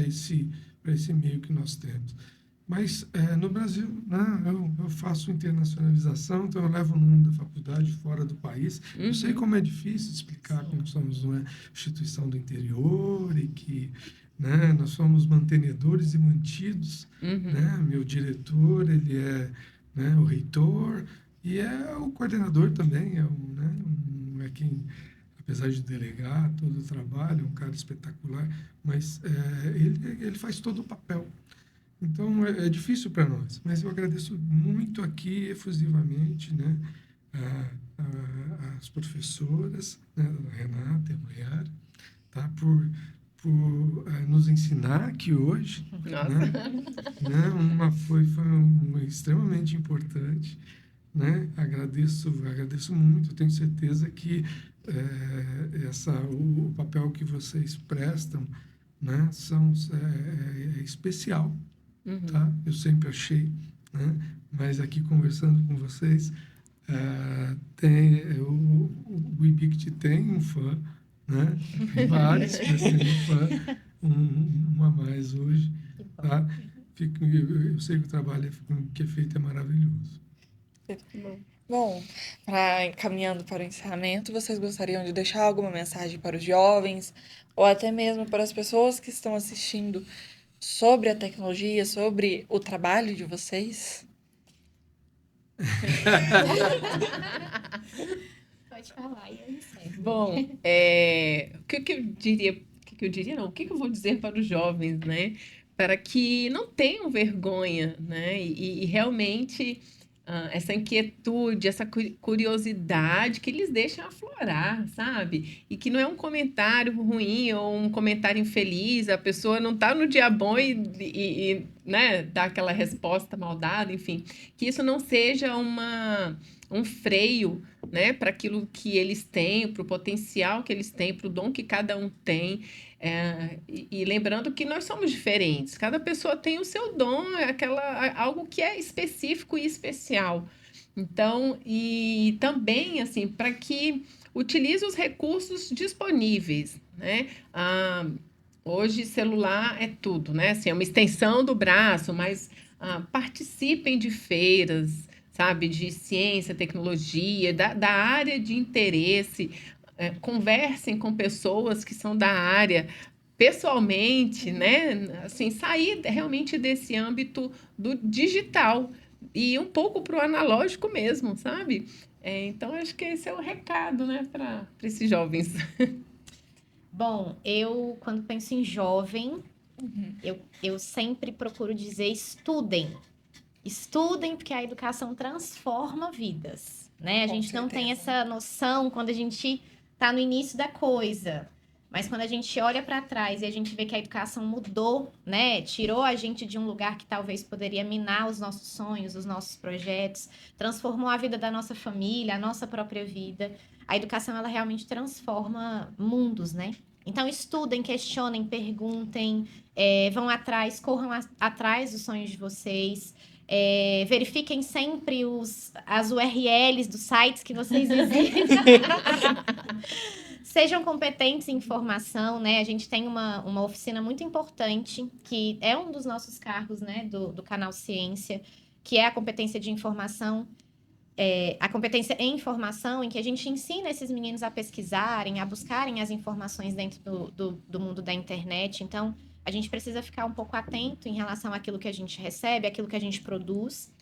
esse meio que nós temos. Mas no Brasil, né, eu faço internacionalização, então eu levo o nome da faculdade fora do país. Eu sei como é difícil explicar que nós somos uma instituição do interior e que, né, nós somos mantenedores e mantidos. Né? Meu diretor, ele é, né, o reitor e é o coordenador também, é quem, apesar de delegar todo o trabalho, é um cara espetacular, mas ele faz todo o papel. Então, é difícil para nós, mas eu agradeço muito aqui, efusivamente, né, as professoras, né, a Renata e a Maiara, tá, por nos ensinar aqui hoje. Nossa. Né, foi extremamente importante, né, agradeço muito, eu tenho certeza que o papel que vocês prestam, né, é especial. Tá? Eu sempre achei, né? Mas aqui conversando com vocês, o IBICT tem um fã, né? Vários, mas tem um fã, um a mais hoje. Tá? Eu sei que o trabalho que é feito é maravilhoso. Bom, caminhando para o encerramento, vocês gostariam de deixar alguma mensagem para os jovens, ou até mesmo para as pessoas que estão assistindo, sobre a tecnologia, sobre o trabalho de vocês? Pode falar, e eu encerro. Bom, o que eu diria, não, o que eu vou dizer para os jovens, né? Para que não tenham vergonha, né? E realmente essa inquietude, essa curiosidade que eles deixam aflorar, sabe? E que não é um comentário ruim ou um comentário infeliz, a pessoa não está no dia bom e né, dá aquela resposta mal dada, enfim. Que isso não seja um freio, né, para aquilo que eles têm, para o potencial que eles têm, para o dom que cada um tem. E lembrando que nós somos diferentes, cada pessoa tem o seu dom, algo que é específico e especial. Então, e também, assim, para que utilize os recursos disponíveis, né? Hoje, celular é tudo, né? Assim, é uma extensão do braço, mas participem de feiras, sabe, de ciência, tecnologia, da área de interesse, conversem com pessoas que são da área pessoalmente, né? Assim, sair realmente desse âmbito do digital e um pouco para o analógico mesmo, sabe? Então, acho que esse é o recado, né, para esses jovens. Bom, eu, quando penso em jovem, eu sempre procuro dizer estudem. Estudem, porque a educação transforma vidas, né? A gente não tem essa noção quando a gente está no início da coisa. Mas quando a gente olha para trás e a gente vê que a educação mudou, né? Tirou a gente de um lugar que talvez poderia minar os nossos sonhos, os nossos projetos, transformou a vida da nossa família, a nossa própria vida. A educação, ela realmente transforma mundos, né? Então, estudem, questionem, perguntem, vão atrás, corram atrás dos sonhos de vocês. Verifiquem sempre as URLs dos sites que vocês visitam. Sejam competentes em informação, né? A gente tem uma oficina muito importante, que é um dos nossos cargos, né? Do canal Ciência, que é a competência de informação. A competência em informação, em que a gente ensina esses meninos a pesquisarem, a buscarem as informações dentro do mundo da internet. Então, a gente precisa ficar um pouco atento em relação àquilo que a gente recebe, àquilo que a gente produz.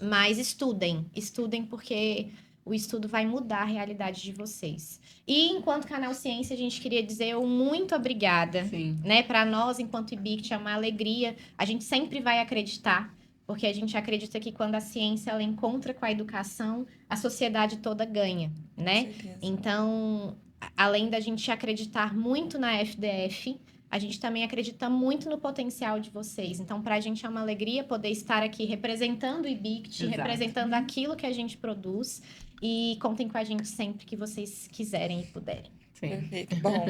Mas estudem porque o estudo vai mudar a realidade de vocês. E enquanto Canal Ciência, a gente queria dizer muito obrigada, Sim. né? Para nós, enquanto IBICT, é uma alegria. A gente sempre vai acreditar, porque a gente acredita que quando a ciência ela encontra com a educação, a sociedade toda ganha, né? Com certeza. Então, além da gente acreditar muito na FDF, a gente também acredita muito no potencial de vocês. Então, para a gente é uma alegria poder estar aqui representando o IBICT, Exato. representando aquilo que a gente produz. E contem com a gente sempre que vocês quiserem e puderem. Sim. Perfeito. Bom,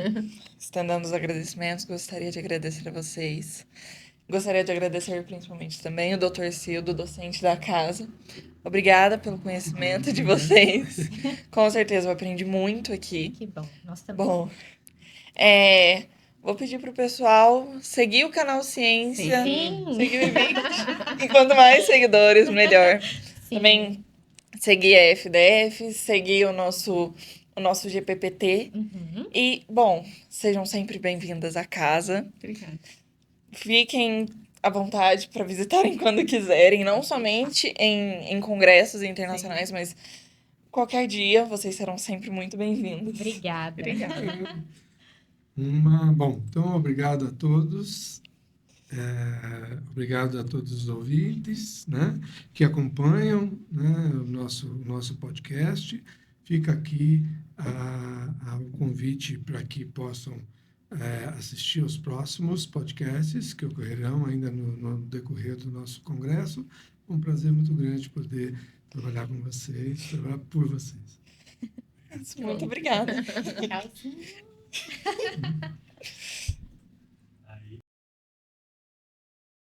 estendendo os agradecimentos, gostaria de agradecer a vocês. Gostaria de agradecer principalmente também o Dr. Cildo, docente da casa. Obrigada pelo conhecimento de vocês. Com certeza eu aprendi muito aqui. Que bom. Nós também. Bom, vou pedir pro pessoal seguir o canal Ciência, Sim. seguir o IBICT. E quanto mais seguidores, melhor. Sim. Também seguir a FDF, seguir o nosso GPPT. Uhum. E, bom, sejam sempre bem-vindas à casa. Obrigada. Fiquem à vontade para visitarem quando quiserem, não somente em congressos internacionais, mas qualquer dia vocês serão sempre muito bem-vindos. Obrigada. Obrigada. Bom, então, obrigado a todos. Obrigado a todos os ouvintes, né, que acompanham, né, o nosso podcast. Fica aqui o convite para que possam assistir aos próximos podcasts que ocorrerão ainda no decorrer do nosso congresso. Um prazer muito grande poder trabalhar com vocês, trabalhar por vocês. Muito obrigada. Tchauzinho.